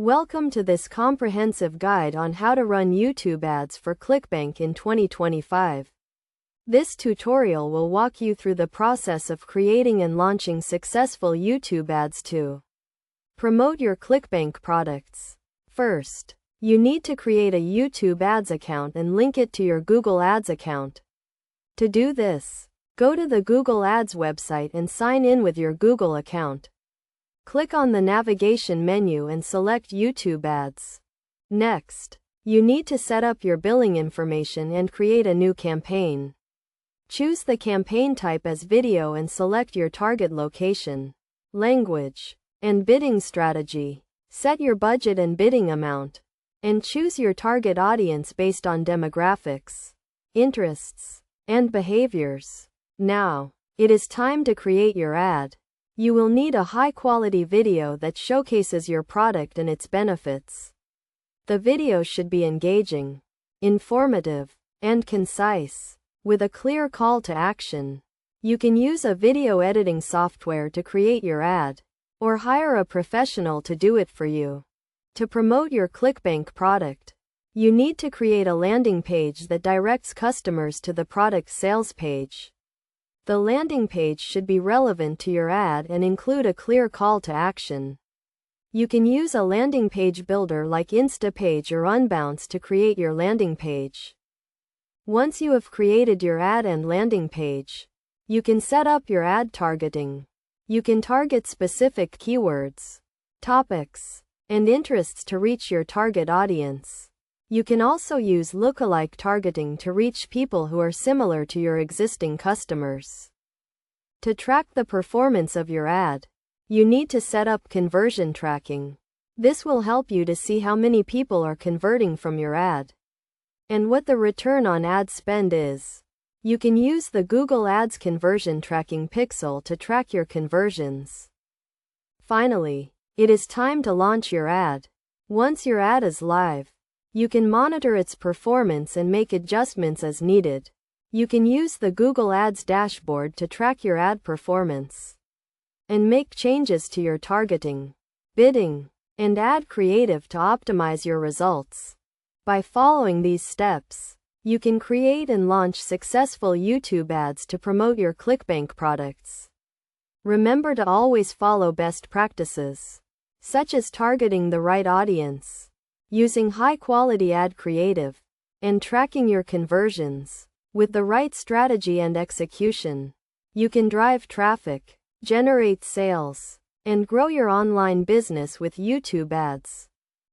Welcome to this comprehensive guide on how to run YouTube ads for Clickbank in 2025. This tutorial will walk you through the process of creating and launching successful YouTube ads to promote your Clickbank products. First, you need to create a YouTube Ads account and link it to your Google Ads account. To do this, go to the Google Ads website and sign in with your Google account. Click on the navigation menu and select YouTube Ads. Next, you need to set up your billing information and create a new campaign. Choose the campaign type as video and select your target location, language, and bidding strategy. Set your budget and bidding amount, and choose your target audience based on demographics, interests, and behaviors. Now, it is time to create your ad. You will need a high-quality video that showcases your product and its benefits. The video should be engaging, informative, and concise, with a clear call to action. You can use a video editing software to create your ad, or hire a professional to do it for you. To promote your Clickbank product, you need to create a landing page that directs customers to the product sales page. The landing page should be relevant to your ad and include a clear call to action. You can use a landing page builder like Instapage or Unbounce to create your landing page. Once you have created your ad and landing page, you can set up your ad targeting. You can target specific keywords, topics, and interests to reach your target audience. You can also use lookalike targeting to reach people who are similar to your existing customers. To track the performance of your ad, you need to set up conversion tracking. This will help you to see how many people are converting from your ad and what the return on ad spend is. You can use the Google Ads conversion tracking pixel to track your conversions. Finally, it is time to launch your ad. Once your ad is live, you can monitor its performance and make adjustments as needed. You can use the Google Ads dashboard to track your ad performance and make changes to your targeting, bidding, and ad creative to optimize your results. By following these steps, you can create and launch successful YouTube ads to promote your Clickbank products. Remember to always follow best practices, such as targeting the right audience, using high-quality ad creative, and tracking your conversions. With the right strategy and execution, you can drive traffic, generate sales, and grow your online business with YouTube ads.